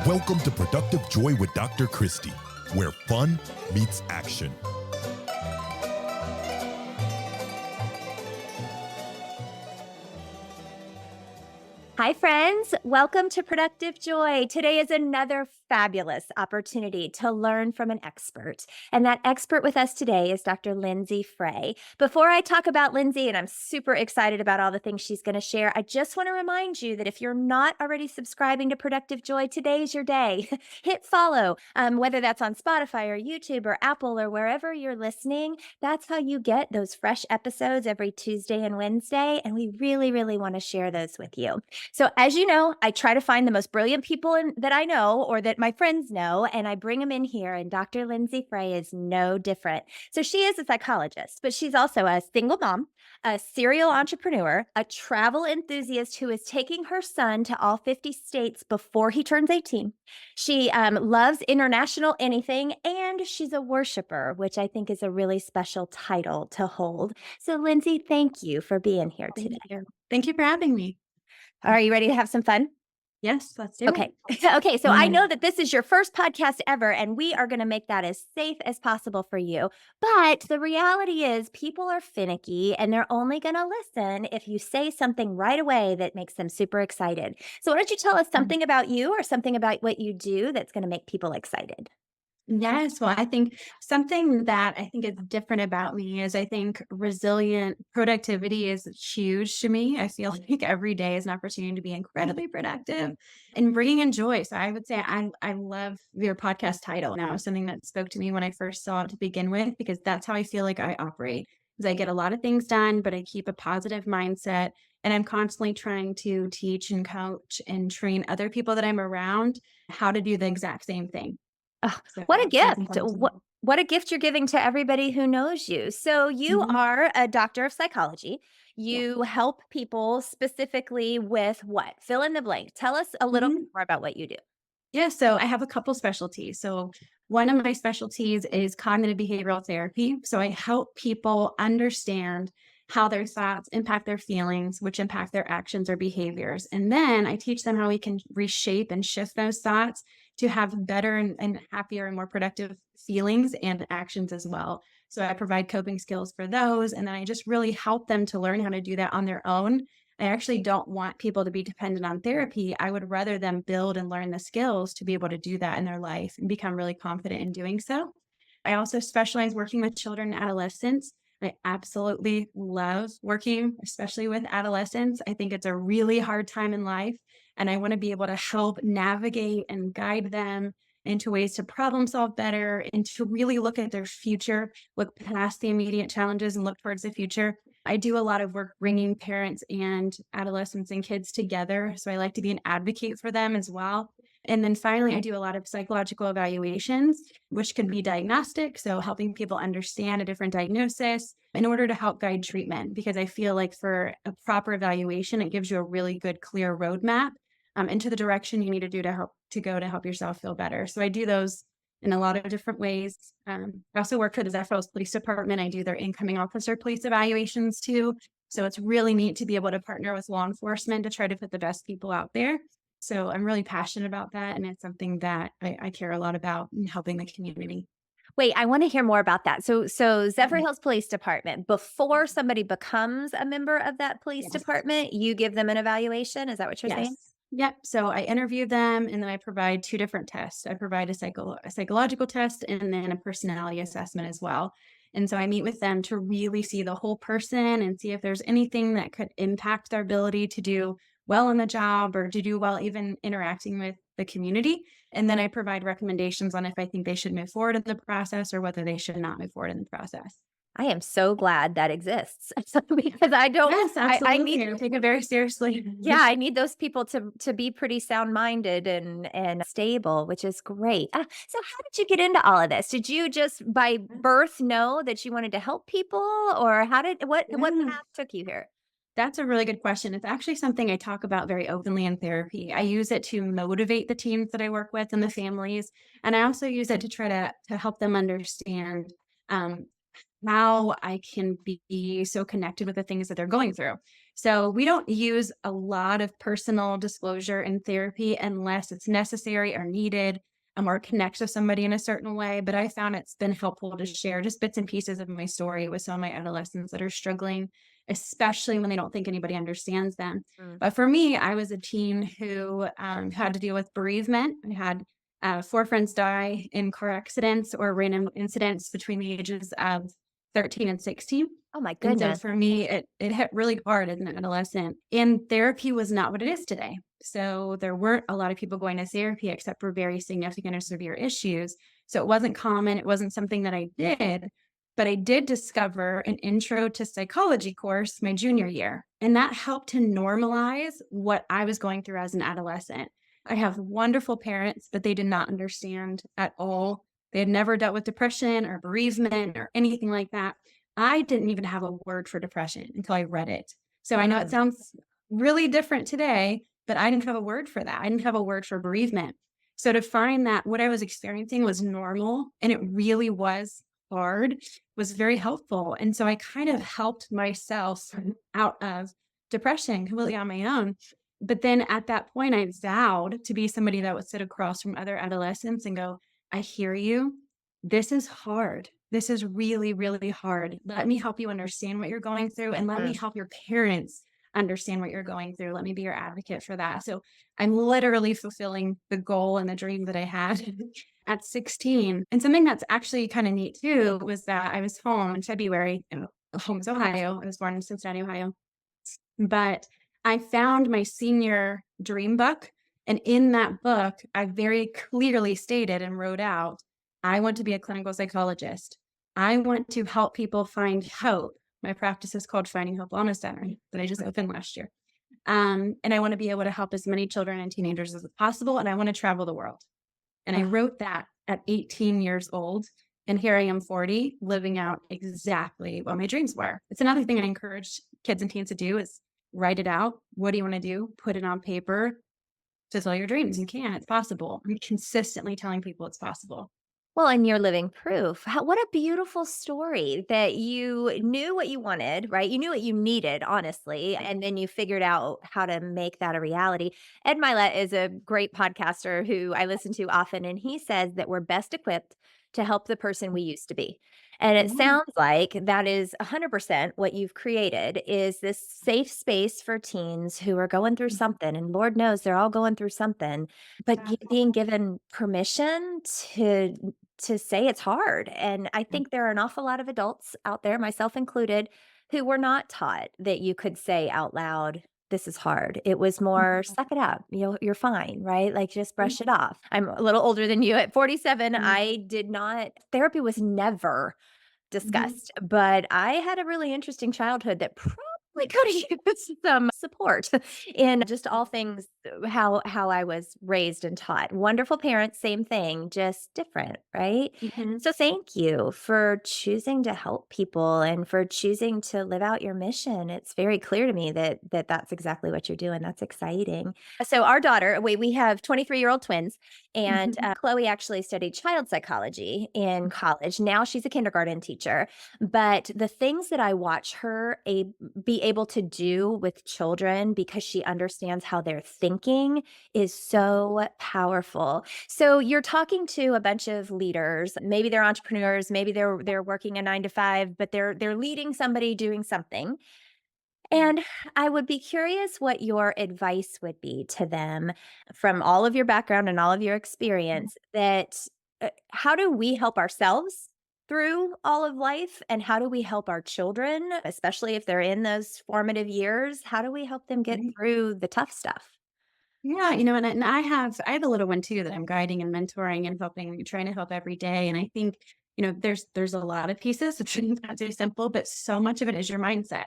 Welcome to Productive Joy with Dr. Christy, where fun meets action. Hi, friends. Welcome to Productive Joy. Today is another fabulous opportunity to learn from an expert. And that expert with us today is Dr. Lindsay Frey. Before I talk about Lindsay, and I'm super excited about all the things she's going to share, I just want to remind you that if you're not already subscribing to Productive Joy, today's your day. Hit follow, whether that's on Spotify or YouTube or Apple or wherever you're listening. That's how you get those fresh episodes every Tuesday and Wednesday. And we really, really want to share those with you. So as you know, I try to find the most brilliant people that I know or that my friends know, and I bring them in here, and Dr. Lindsay Frey is no different. So she is a psychologist, but she's also a single mom, a serial entrepreneur, a travel enthusiast who is taking her son to all 50 states before he turns 18. She loves international anything, and she's a worshiper, which I think is a really special title to hold. So Lindsay, thank you for being here today. Thank you for having me. Are you ready to have some fun? Yes, let's do it. it. Okay. So I know that this is your first podcast ever, and we are going to make that as safe as possible for you. But the reality is people are finicky, and they're only going to listen if you say something right away that makes them super excited. So why don't you tell us something about you or something about what you do that's going to make people excited? Yes. Well, I think something that I think is different about me is I think resilient productivity is huge to me. I feel like every day is an opportunity to be incredibly productive and bringing in joy. So I would say I love your podcast title. Now, something that spoke to me when I first saw it to begin with, because that's how I feel like I operate. Because I get a lot of things done, but I keep a positive mindset. And I'm constantly trying to teach and coach and train other people that I'm around how to do the exact same thing. Oh, So what a that's gift. important to me. What a gift you're giving to everybody who knows you. So you Mhm. are a doctor of psychology. Yeah. You help people specifically with what? Fill in the blank. Tell us a little bit Mhm. more about what you do. Yeah, so I have a couple specialties. So one of my specialties is cognitive behavioral therapy. So I help people understand how their thoughts impact their feelings, which impact their actions or behaviors. And then I teach them how we can reshape and shift those thoughts to have better and happier and more productive feelings and actions as well. So I provide coping skills for those. And then I just really help them to learn how to do that on their own. I actually don't want people to be dependent on therapy. I would rather them build and learn the skills to be able to do that in their life and become really confident in doing so. I also specialize working with children and adolescents. I absolutely love working, especially with adolescents. I think it's a really hard time in life, and I want to be able to help navigate and guide them into ways to problem solve better and to really look at their future, look past the immediate challenges and look towards the future. I do a lot of work bringing parents and adolescents and kids together. So I like to be an advocate for them as well. And then finally, I do a lot of psychological evaluations, which could be diagnostic. So helping people understand a different diagnosis in order to help guide treatment, because I feel like for a proper evaluation, it gives you a really good, clear roadmap into the direction you need to do to help yourself feel better. So I do those in a lot of different ways. I also work for the Zephyr Hills Police Department. I do their incoming officer police evaluations too. So it's really neat to be able to partner with law enforcement to try to put the best people out there. So I'm really passionate about that. And it's something that I care a lot about in helping the community. Wait, I want to hear more about that. So Zephyr Hills Police Department, before somebody becomes a member of that police Yes. department, you give them an evaluation. Is that what you're saying? Yes. Yep. So I interview them and then I provide two different tests. I provide a psychological test and then a personality assessment as well. And so I meet with them to really see the whole person and see if there's anything that could impact their ability to do well in the job or to do well even interacting with the community. And then I provide recommendations on if I think they should move forward in the process or whether they should not move forward in the process. I am so glad that exists because I don't. Yes, absolutely. I need. I take it very seriously. Yeah, I need those people to be pretty sound-minded and stable, which is great. So how did you get into all of this? Did you just by birth know that you wanted to help people, or what Yeah. path took you here? That's a really good question. It's actually something I talk about very openly in therapy. I use it to motivate the teams that I work with and the families. And I also use it to try to help them understand um, how I can be so connected with the things that they're going through. So we don't use a lot of personal disclosure in therapy unless it's necessary or needed, or connect with somebody in a certain way. But I found it's been helpful to share just bits and pieces of my story with some of my adolescents that are struggling, especially when they don't think anybody understands them. Mm. But for me, I was a teen who had to deal with bereavement. I had 4 friends die in car accidents or random incidents between the ages of 13 and 16. Oh my And so goodness. for me, it hit really hard as an adolescent. And therapy was not what it is today. So there weren't a lot of people going to therapy except for very significant or severe issues. So it wasn't common. It wasn't something that I did, but I did discover an intro to psychology course my junior year. And that helped to normalize what I was going through as an adolescent. I have wonderful parents, but they did not understand at all. They had never dealt with depression or bereavement or anything like that. I didn't even have a word for depression until I read it. So I know it Mm. sounds really different today, but I didn't have a word for that. I didn't have a word for bereavement. So to find that what I was experiencing was normal and it really was hard was very helpful. And so I kind of helped myself out of depression completely on my own. But then at that point, I vowed to be somebody that would sit across from other adolescents and go, I hear you. This is hard. This is really, really hard. Let me help you understand what you're going through and let me Mm. help your parents understand what you're going through. Let me be your advocate for that. So I'm literally fulfilling the goal and the dream that I had at 16. And something that's actually kind of neat too was that I was home in February, home is Ohio. I was born in Cincinnati, Ohio. But I found my senior dream book. And in that book, I very clearly stated and wrote out, I want to be a clinical psychologist. I want to help people find hope. My practice is called Finding Hope Wellness Center that I just opened last year. And I want to be able to help as many children and teenagers as possible. And I want to travel the world. And I wrote that at 18 years old. And here I am 40, living out exactly what my dreams were. It's another thing I encourage kids and teens to do is write it out. What do you want to do? Put it on paper. Fulfill your dreams. You can. It's possible. I'm consistently telling people it's possible. Well, and you're living proof. What a beautiful story that you knew what you wanted, right? You knew what you needed, honestly, and then you figured out how to make that a reality. Ed Milet is a great podcaster who I listen to often, and he says that we're best equipped to help the person we used to be. And it Yeah. sounds like that is 100% what you've created is this safe space for teens who are going through something, and Lord knows they're all going through something, but being given permission to say it's hard. And I think there are an awful lot of adults out there, myself included, who were not taught that you could say out loud, this is hard. It was more suck it up. You're fine, right? Like just brush it off. I'm a little older than you. At 47, I did not, therapy was never discussed, but I had a really interesting childhood that probably could have used some support in just all things how I was raised and taught. Wonderful parents, same thing, just different, right? Mhm. So thank you for choosing to help people and for choosing to live out your mission. It's very clear to me that that's exactly what you're doing. That's exciting. So our daughter, we have 23-year-old twins, and Mhm. Chloe actually studied child psychology in college. Now she's a kindergarten teacher. But the things that I watch her be able to do with children because she understands how they're thinking is so powerful. So you're talking to a bunch of leaders. Maybe they're entrepreneurs, maybe they're working a 9 to 5, but they're leading somebody doing something. And I would be curious what your advice would be to them from all of your background and all of your experience that how do we help ourselves through all of life and how do we help our children, especially if they're in those formative years? How do we help them get Right. through the tough stuff? Yeah, and I have a little one too that I'm guiding and mentoring and helping, trying to help every day. And I think, there's a lot of pieces. It's not too simple, but so much of it is your mindset.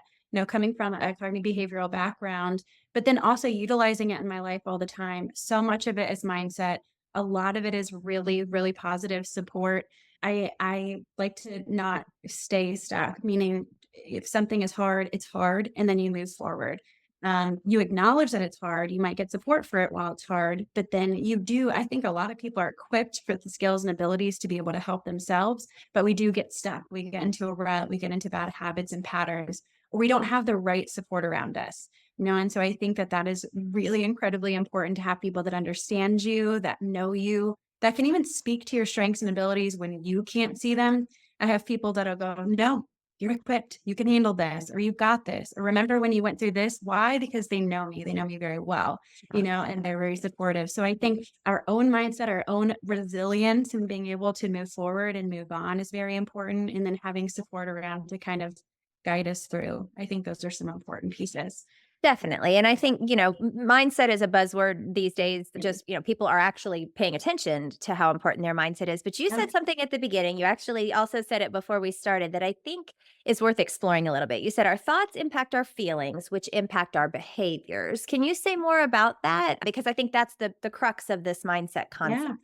Coming from a cognitive behavioral background, but then also utilizing it in my life all the time. So much of it is mindset. A lot of it is really, really positive support. I like to not stay stuck, meaning if something is hard, it's hard, and then you move forward. You acknowledge that it's hard. You might get support for it while it's hard, but then I think a lot of people are equipped for the skills and abilities to be able to help themselves, but we do get stuck. We get into a rut, we get into bad habits and patterns, or we don't have the right support around us. And so I think that is really incredibly important to have people that understand you, that know you, that can even speak to your strengths and abilities when you can't see them. I have people that'll go, no, you're equipped, you can handle this, or you got this, or remember when you went through this. Why? Because they know me very well, and they're very supportive. So I think our own mindset, our own resilience, and being able to move forward and move on is very important. And then having support around to kind of guide us through. I think those are some important pieces. Definitely. And I think, mindset is a buzzword these days. Just, people are actually paying attention to how important their mindset is. But you Yeah. said something at the beginning. You actually also said it before we started that I think is worth exploring a little bit. You said our thoughts impact our feelings, which impact our behaviors. Can you say more about that? Because I think that's the crux of this mindset concept. Yeah.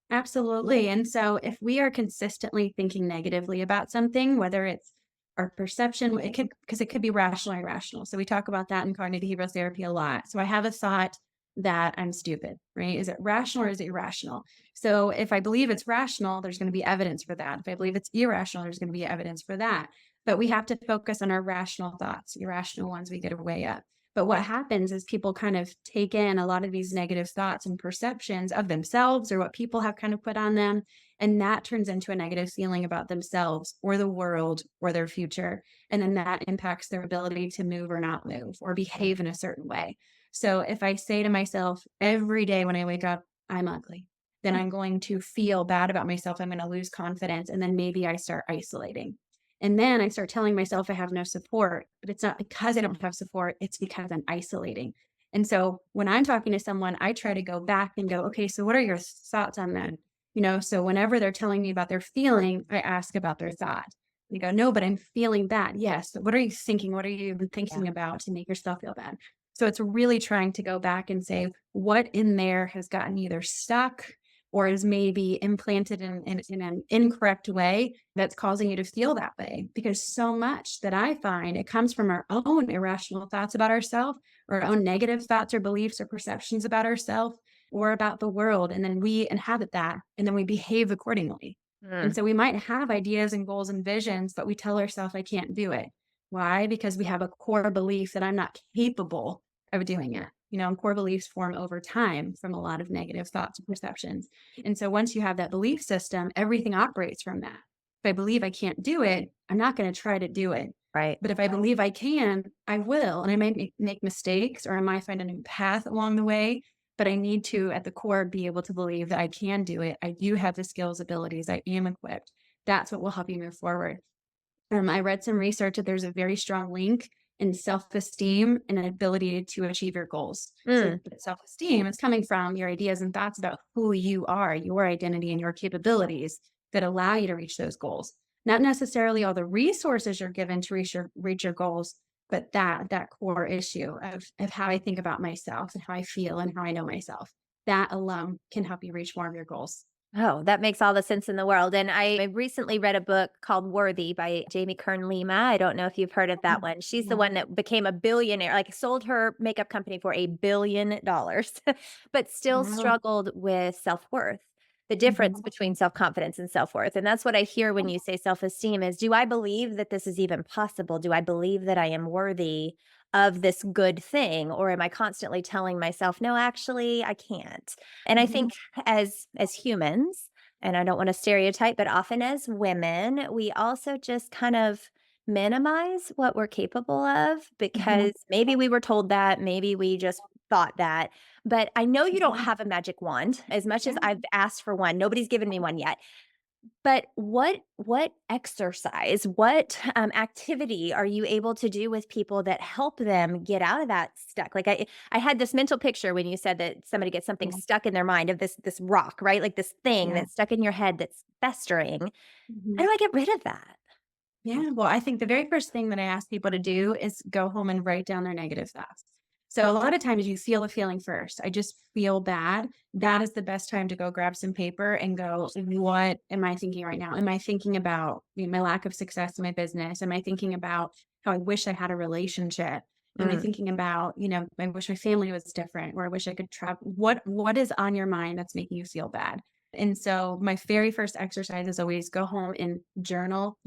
Absolutely. And so if we are consistently thinking negatively about something, whether it's our perception, because it could be rational or irrational. So we talk about that in cognitive behavioral therapy a lot. So I have a thought that I'm stupid, right? Is it rational or is it irrational? So if I believe it's rational, there's going to be evidence for that. If I believe it's irrational, there's going to be evidence for that. But we have to focus on our rational thoughts. Irrational ones we get way up. But what happens is people kind of take in a lot of these negative thoughts and perceptions of themselves or what people have kind of put on them. And that turns into a negative feeling about themselves or the world or their future. And then that impacts their ability to move or not move or behave in a certain way. So if I say to myself every day when I wake up, I'm ugly, then I'm going to feel bad about myself. I'm going to lose confidence. And then maybe I start isolating. And then I start telling myself I have no support, but it's not because I don't have support, it's because I'm isolating. And so when I'm talking to someone, I try to go back and go, okay, so what are your thoughts on that? So whenever they're telling me about their feeling, I ask about their thought. They go, no, but I'm feeling bad. Yes. But what are you thinking? What are you even thinking about to make yourself feel bad? So it's really trying to go back and say what in there has gotten either stuck or is maybe implanted in an incorrect way that's causing you to feel that way. Because so much that I find it comes from our own irrational thoughts about ourselves, or our own negative thoughts or beliefs or perceptions about ourselves or about the world. And then we inhabit that and then we behave accordingly. And Mm, so we might have ideas and goals and visions, but we tell ourselves, I can't do it. Why? Because we have a core belief that I'm not capable of doing it. And core beliefs form over time from a lot of negative thoughts and perceptions. And so once you have that belief system, everything operates from that. If I believe I can't do it, I'm not going to try to do it. right. But if I believe I can, I will. And I might make mistakes or I might find a new path along the way. But I need to, at the core, be able to believe that I can do it. I do have the skills, abilities. I am equipped. That's what will help you move forward. I read some research that there's a very strong link in self-esteem and an ability to achieve your goals. So Mm, self-esteem is coming from your ideas and thoughts about who you are, your identity and your capabilities that allow you to reach those goals. Not necessarily all the resources you're given to reach your goals, but that core issue of how I think about myself and how I feel and how I know myself. That alone can help you reach more of your goals. Oh, that makes all the sense in the world. And I recently read a book called Worthy by Jamie Kern Lima. I don't know if you've heard of that one. She's the Yeah. one that became a billionaire, like sold her makeup company for $1 billion, but still Wow. struggled with self worth. The difference Mhm. between self confidence and self worth. And that's what I hear when you say self esteem is, do I believe that this is even possible? Do I believe that I am worthy of this good thing? Or am I constantly telling myself, no, actually, I can't? And I Mhm. think as humans, and I don't want to stereotype, but often as women, we also just kind of minimize what we're capable of Mhm. because maybe we were told that, maybe we just thought that. But I know you don't Mhm. have a magic wand. As much as Yeah. I've asked for one, nobody's given me one yet. But what exercise, what, activity are you able to do with people that help them get out of that stuck? Like, I had this mental picture when you said that somebody gets something Yeah. stuck in their mind of this rock, right? Like, this thing Yeah. that's stuck in your head that's festering. How Mhm. do I get rid of that? Yeah. Well, I think the very first thing that I ask people to do is go home and write down their negative thoughts. So a lot of times you feel the feeling first. I just feel bad. That is the best time to go grab some paper and go, what am I thinking right now? Am I thinking about my lack of success in my business? Am I thinking about how I wish I had a relationship? And I'm thinking about, I wish my family was different, or I wish I could travel. What is on your mind that's making you feel bad? And so my very first exercise is always go home and journal,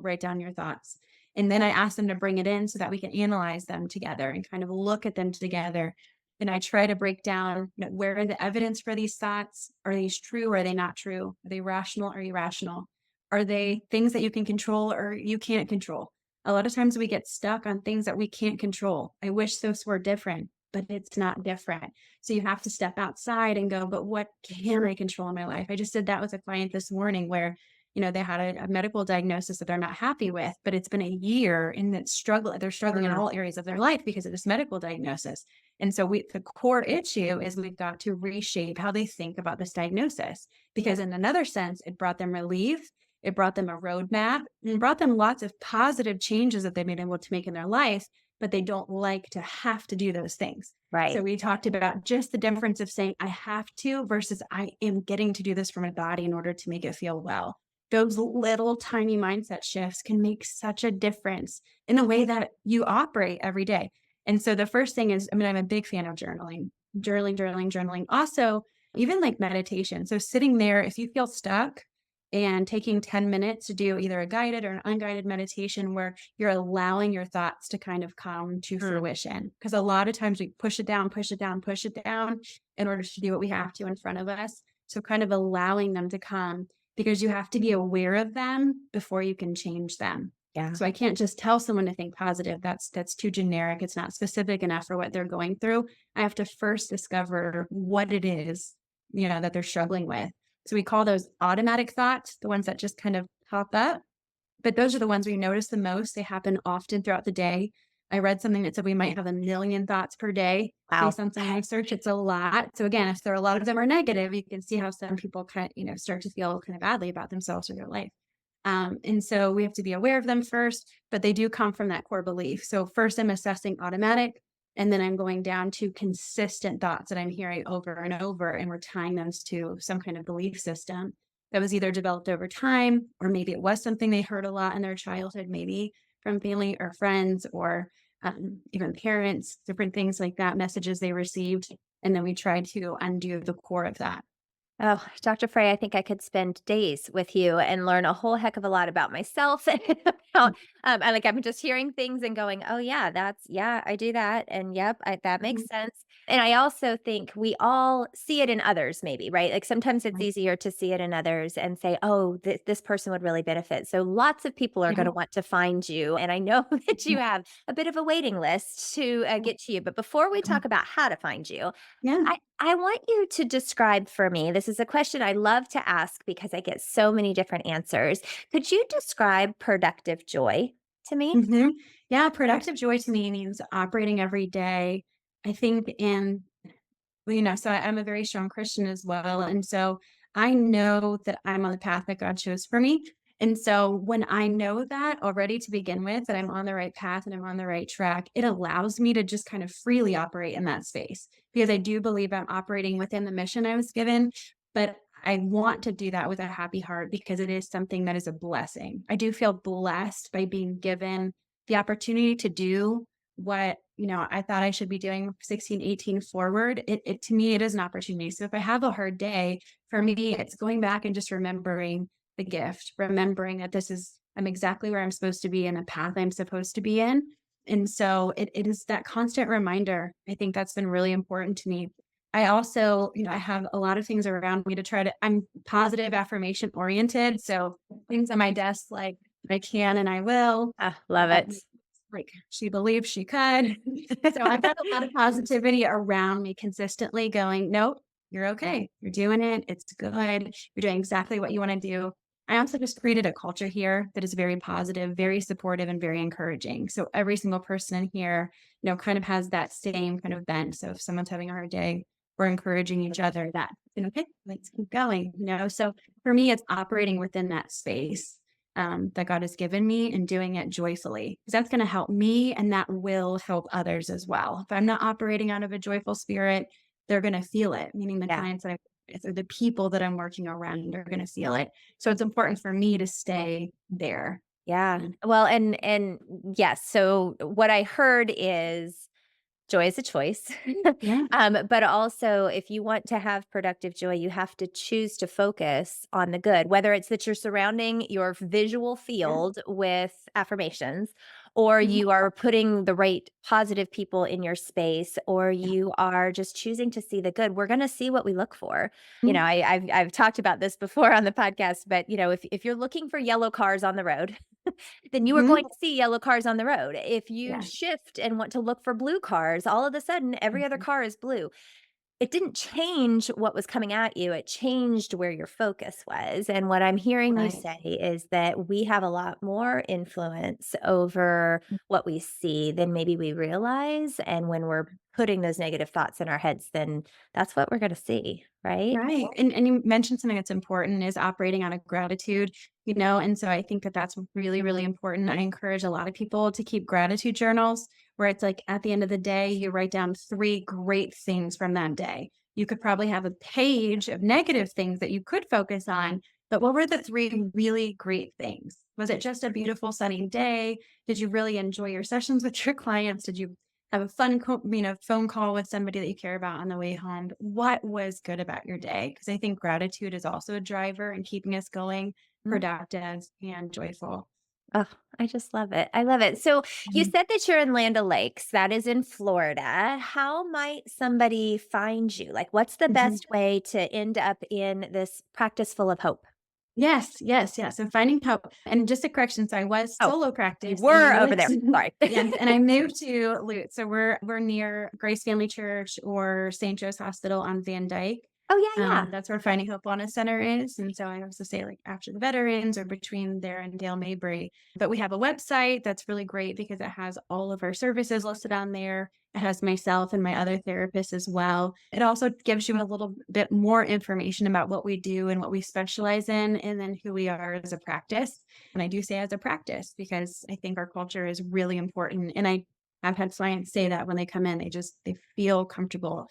write down your thoughts. And then I ask them to bring it in so that we can analyze them together and kind of look at them together. And I try to break down, where are the evidence for these thoughts? Are these true or are they not true? Are they rational or irrational? Are they things that you can control or you can't control? A lot of times we get stuck on things that we can't control. I wish this were different, but it's not different. So you have to step outside and go, but what can I control in my life? I just did that with a client this morning where, they had a medical diagnosis that they're not happy with, but it's been a year and they're struggling in all areas of their life because of this medical diagnosis. And so the core issue is we've got to reshape how they think about this diagnosis, because in another sense, it brought them relief. It brought them a roadmap and brought them lots of positive changes that they've been able to make in their life, but they don't like to have to do those things. Right. So we talked about just the difference of saying I have to versus I am getting to do this for my body in order to make it feel well. Those little tiny mindset shifts can make such a difference in the way that you operate every day. And so the first thing is, I'm a big fan of journaling. Also, even like meditation. So sitting there, if you feel stuck, and taking 10 minutes to do either a guided or an unguided meditation where you're allowing your thoughts to kind of come to fruition. Because a lot of times we push it down in order to do what we have to in front of us. So kind of allowing them to come, because you have to be aware of them before you can change them. Yeah. So I can't just tell someone to think positive. That's too generic. It's not specific enough for what they're going through. I have to first discover what it is, that they're struggling with. So we call those automatic thoughts, the ones that just kind of pop up. But those are the ones we notice the most. They happen often throughout the day. I read something that said we might have 1 million thoughts per day. Wow. Based on some research, it's a lot. So again, if there are a lot of them are negative, you can see how some people kind of, start to feel kind of badly about themselves or their life. And so we have to be aware of them first, but they do come from that core belief. So first I'm assessing automatic, and then I'm going down to consistent thoughts that I'm hearing over and over, and we're tying them to some kind of belief system that was either developed over time, or maybe it was something they heard a lot in their childhood, maybe from family or friends or even parents, different things like that, messages they received. And then we try to undo the core of that. Oh, Dr. Frey, I think I could spend days with you and learn a whole heck of a lot about myself and about, I'm just hearing things and going, oh yeah, I do that. And yep, that makes sense. And I also think we all see it in others, maybe, right? Like sometimes it's Right. easier to see it in others and say, oh, this person would really benefit. So lots of people are going to want to find you. And I know that you have a bit of a waiting list to get to you. But before we talk about how to find you, Yeah. I want you to describe for me, this is a question I love to ask because I get so many different answers. Could you describe productive joy to me? hmm Yeah. Productive joy to me means operating every day. I think so I'm a very strong Christian as well. And so I know that I'm on the path that God chose for me. And so when I know that already to begin with, that I'm on the right path and I'm on the right track, it allows me to just kind of freely operate in that space, because I do believe I'm operating within the mission I was given. But I want to do that with a happy heart because it is something that is a blessing. I do feel blessed by being given the opportunity to do what I thought I should be doing 16, 18 forward. It to me, it is an opportunity. So if I have a hard day, for me, it's going back and just remembering the gift, remembering that I'm exactly where I'm supposed to be in a path I'm supposed to be in. And so it is that constant reminder. I think that's been really important to me. I also, I have a lot of things around me I'm positive affirmation oriented. So things on my desk, like I can and I will. Love it. Like she believed she could. So I've got a lot of positivity around me consistently going, nope, you're okay. You're doing it. It's good. You're doing exactly what you want to do. I also just created a culture here that is very positive, very supportive, and very encouraging. So every single person in here, kind of has that same kind of bent. So if someone's having a hard day, we're encouraging each other that, okay, let's keep going. So for me, it's operating within that space that God has given me and doing it joyfully, because that's going to help me and that will help others as well. If I'm not operating out of a joyful spirit, they're going to feel it, meaning the clients that or the people that I'm working around are going to feel it. So it's important for me to stay there. Yeah. Mm. Well, and yes. So what I heard is joy is a choice. Yeah. But also, if you want to have productive joy, you have to choose to focus on the good, whether it's that you're surrounding your visual Yeah. field with affirmations, or Mhm. you are putting the right positive people in your space, or Yeah. you are just choosing to see the good. We're going to see what we look for. Mhm. I've talked about this before on the podcast, but if you're looking for yellow cars on the road, then you are Mhm. going to see yellow cars on the road. If you Yeah. shift and want to look for blue cars, all of a sudden every other Mhm. car is blue. It didn't change what was coming at you, it changed where your focus was. And what I'm hearing you Right. say is that we have a lot more influence over what we see than maybe we realize. And when we're putting those negative thoughts in our heads, then that's what we're going to see, right? Right. And you mentioned something that's important is operating out of gratitude, and so I think that that's really, really important. I encourage a lot of people to keep gratitude journals where it's like at the end of the day, you write down 3 great things from that day. You could probably have a page of negative things that you could focus on, but what were the 3 really great things? Was it just a beautiful sunny day? Did you really enjoy your sessions with your clients? Did you have a fun, phone call with somebody that you care about on the way home? What was good about your day? Because I think gratitude is also a driver in keeping us going, Mm. productive, and joyful. Oh, I just love it. I love it. So you Mhm. said that you're in Land O'Lakes. That is in Florida. How might somebody find you? Like, what's the Mhm. best way to end up in this practice full of hope? Yes, yes, yes. And finding hope. And just a correction, so I was Oh, solo you practice and I were over moved there. Sorry. yes, and I moved to Lutz. So we're near Grace Family Church or St. Joe's Hospital on Van Dyke. Oh, yeah, yeah. That's where Finding Hope Wellness Center is. And so I also say like after the veterans or between there and Dale Mabry. But we have a website that's really great because it has all of our services listed on there. It has myself and my other therapists as well. It also gives you a little bit more information about what we do and what we specialize in, and then who we are as a practice. And I do say as a practice because I think our culture is really important. And I've had clients say that when they come in, they feel comfortable.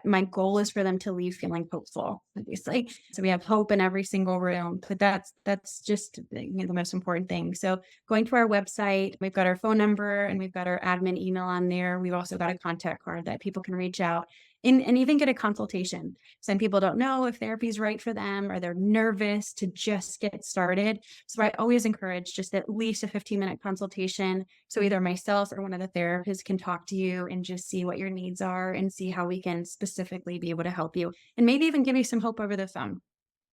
My goal is for them to leave feeling hopeful, obviously. So we have hope in every single room, but that's just the most important thing. So going to our website, we've got our phone number and we've got our admin email on there. We've also got a contact card that people can reach out and even get a consultation. Some people don't know if therapy is right for them or they're nervous to just get started. So I always encourage just at least a 15-minute consultation. So either myself or one of the therapists can talk to you and just see what your needs are and see how we can specifically be able to help you and maybe even give you some hope over the phone.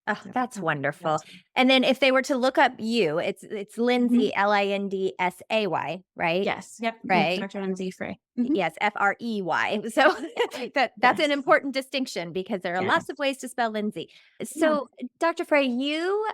Oh, So that's wonderful. that's And then if they were to look up you, it's Mhm. Lindsay, Lindsay, right? Yes. Yep. Right? Dr. Lindsay Frey. Mhm. Yes, Frey. So that's an Yes. important distinction because there are lots of Yes. ways to spell Lindsay. Yeah. So, Dr. Frey, you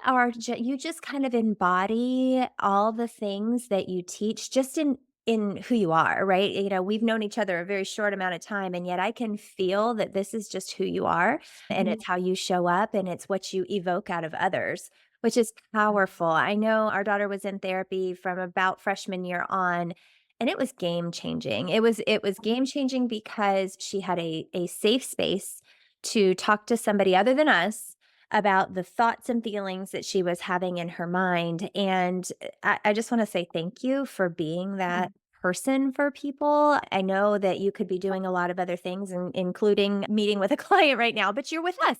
just kind of embody all the things that you teach just in who you are, right? We've known each other a very short amount of time, and yet I can feel that this is just who you are, and Mhm. it's how you show up, and it's what you evoke out of others, which is powerful. I know our daughter was in therapy from about freshman year on, and it was game changing. It was game changing because she had a safe space to talk to somebody other than us about the thoughts and feelings that she was having in her mind. And I just want to say thank you for being that person for people. I know that you could be doing a lot of other things, including meeting with a client right now, but you're with us.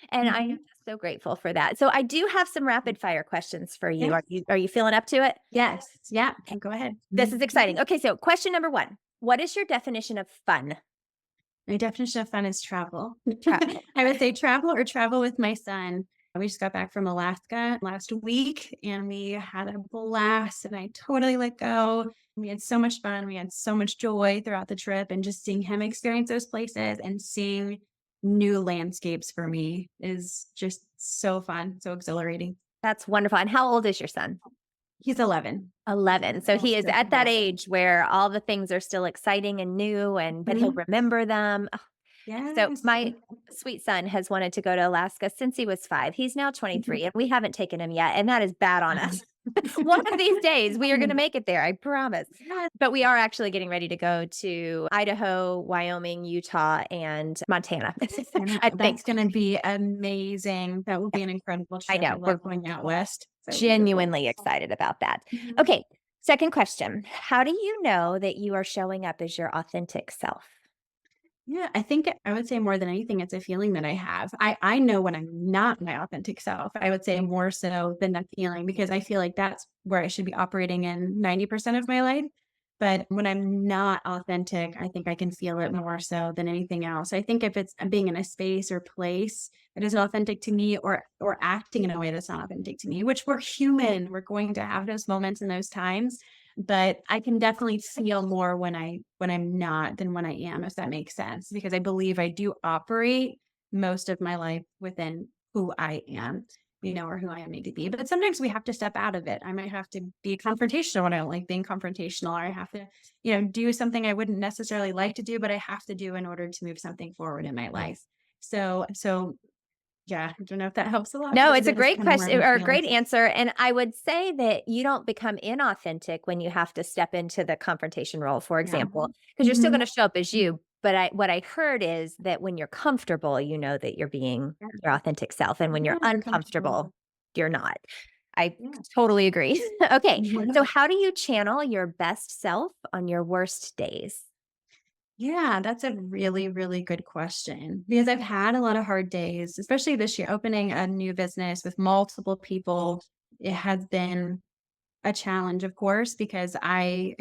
And I am Mhm. just so grateful for that. So I do have some rapid fire questions for you. Yes. Are you feeling up to it? Yes. Yeah. Go ahead. This is exciting. Okay, so question number 1. What is your definition of fun? My definition of fun is travel. Travel. I would say travel or travel with my son. We just got back from Alaska last week and we had a blast and I totally let go. We had so much fun. We had so much joy throughout the trip and just seeing him experience those places and seeing new landscapes for me is just so fun, so exhilarating. That's wonderful. And how old is your son? He's 11. 11. So he is So at that yes. age where all the things are still exciting and new, but he'll Mhm. remember them. Oh, So Yes. my sweet son has wanted to go to Alaska since he was 5. He's now 23 and we haven't taken him yet, and that is bad on us. One of these days we are going to make it there, I promise. Yes. But we are actually getting ready to go to Idaho, Wyoming, Utah, and Montana. I That's think. gonna be amazing. That will be an incredible I trip. I know. We're love going out west. So beautiful. genuinely excited about that. Mhm. Okay. Second question. How do you know that you are showing up as your authentic self? Yeah, I think I would say more than anything, it's a feeling that I have. I know when I'm not my authentic self. I would say more so than that feeling because I feel like that's where I should be operating in 90% of my life. But when I'm not authentic, I think I can feel it more so than anything else. I think if it's being in a space or place that isn't authentic to me or acting in a way that's not authentic to me, which we're human, we're going to have those moments and those times. But I can definitely feel more when I'm not than when I am, if that makes sense, because I believe I do operate most of my life within who I am, or who I am made to be. But sometimes we have to step out of it. I might have to be confrontational when I don't like being confrontational, or I have to, do something I wouldn't necessarily like to do, but I have to do in order to move something forward in my life. So yeah, I don't know if that helps a lot No, because it's a it is great kind of where question I or a feel. great answer. And I would say that you don't become inauthentic when you have to step into the confrontation role, for Yeah. example, because you're still Mhm. going to show up as you. But what I heard is that when you're comfortable, you know that you're being Yeah. your authentic self. And when you're Yeah, you're comfortable. uncomfortable, you're not. I Yeah. totally agree. Okay. So, Yeah. how do you channel your best self on your worst days? Yeah, that's a really, really good question because I've had a lot of hard days, especially this year, opening a new business with multiple people. It has been a challenge, of course, because I'm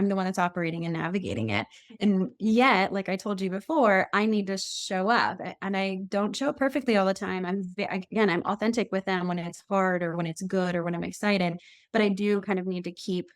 the one that's operating and navigating it. And yet, like I told you before, I need to show up and I don't show up perfectly all the time. Again, I'm authentic with them when it's hard or when it's good or when I'm excited, but I do kind of need to keep,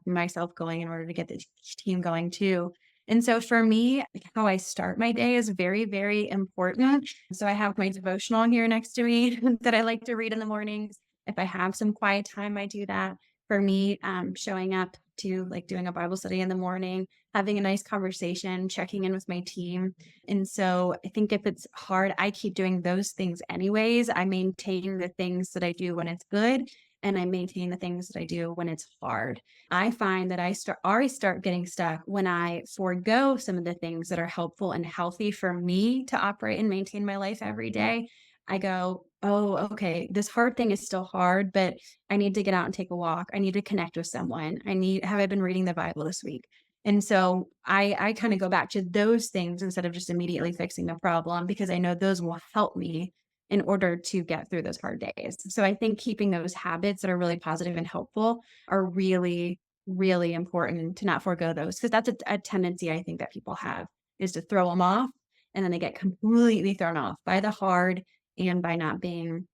myself going in order to get the team going too. And so for me, like, how I start my day is very, very important. So I have my devotional here next to me that I like to read in the mornings. If I have some quiet time, I do that. For me, showing up to like doing a Bible study in the morning, having a nice conversation, checking in with my team. And so I think if it's hard, I keep doing those things anyways. I maintain the things that I do when it's good, and I maintain the things that I do when it's hard. I find that already start getting stuck when I forego some of the things that are helpful and healthy for me to operate and maintain my life every day. I go, oh, okay, this hard thing is still hard, but I need to get out and take a walk. I need to connect with someone. Have I been reading the Bible this week? And so I kind of go back to those things instead of just immediately fixing the problem because I know those will help me in order to get through those hard days. So I think keeping those habits that are really positive and helpful are really, really important to not forego those because that's a tendency I think that people have is to throw them off and then they get completely thrown off by the hard and by not being,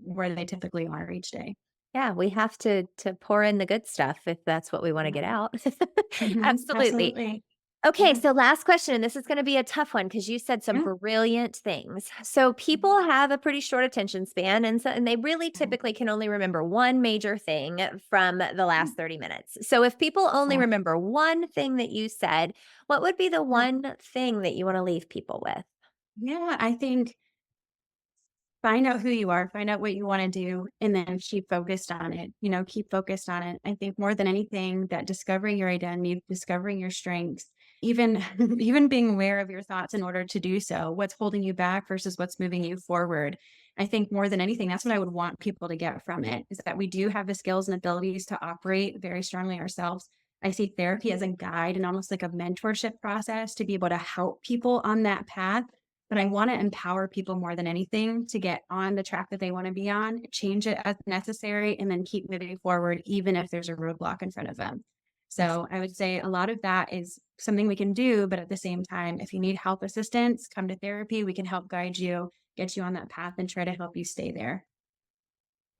where they typically are each day. Yeah, we have to pour in the good stuff if that's what we wanna get Yeah. out. Mhm. Absolutely. Absolutely. Okay, Yeah. so last question, and this is gonna be a tough one because you said some Yeah. brilliant things. So people have a pretty short attention span, and they really Mhm. typically can only remember one major thing from the Yeah. last 30 minutes. So if people only Yeah. remember one thing that you said, what would be the Yeah. one thing that you wanna leave people with? Yeah, I think find out who you are, find out what you wanna do, and then keep focused on it, keep focused on it. I think more than anything that discovering your identity, discovering your strengths, even even being aware of your thoughts in order to do so, what's holding you back versus what's moving you forward. I think more than anything, that's what I would want people to get from it, is that we do have the skills and abilities to operate very strongly ourselves. I see therapy as a guide and almost like a mentorship process to be able to help people on that path, but I want to empower people more than anything to get on the track that they want to be on, change it as necessary, and then keep moving forward, even if there's a roadblock in front of them. So I would say a lot of that is something we can do, but at the same time, if you need help assistance, come to therapy. We can help guide you, get you on that path, and try to help you stay there.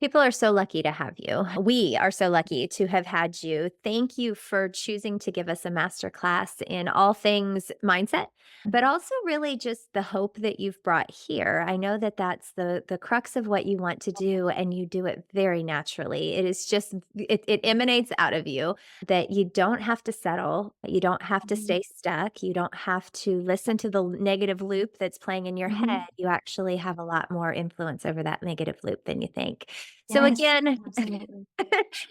People are so lucky to have you. We are so lucky to have had you. Thank you for choosing to give us a masterclass in all things mindset, but also really just the hope that you've brought here. I know that that's the crux of what you want to do, and you do it very naturally. It is just it emanates out of you that you don't have to settle, you don't have to Mhm. stay stuck, you don't have to listen to the negative loop that's playing in your head. Mhm. You actually have a lot more influence over that negative loop than you think. So Yes, again, absolutely.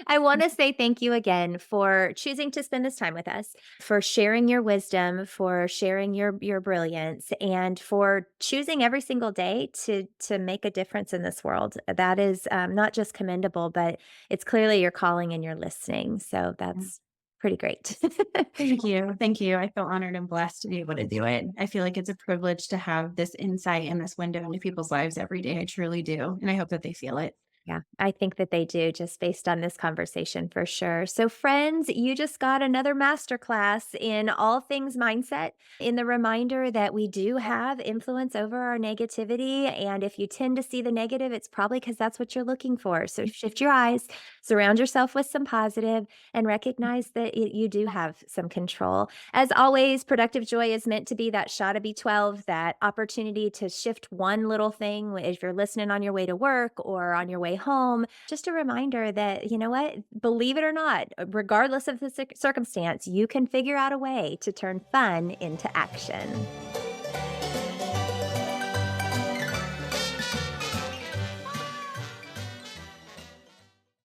I want to say thank you again for choosing to spend this time with us, for sharing your wisdom, for sharing your brilliance, and for choosing every single day to make a difference in this world. That is not just commendable, but it's clearly your calling and you're listening. So that's pretty great. Thank you. Thank you. I feel honored and blessed to be able to do it. I feel like it's a privilege to have this insight and this window into people's lives every day. I truly do. And I hope that they feel it. Yeah, I think that they do just based on this conversation for sure. So, friends, you just got another masterclass in all things mindset, in the reminder that we do have influence over our negativity. And if you tend to see the negative, it's probably because that's what you're looking for. So, shift your eyes, surround yourself with some positive, and recognize that you do have some control. As always, productive joy is meant to be that shot of B12, that opportunity to shift one little thing if you're listening on your way to work or on your way home. Just a reminder that, you know what, believe it or not, regardless of the circumstance, you can figure out a way to turn fun into action.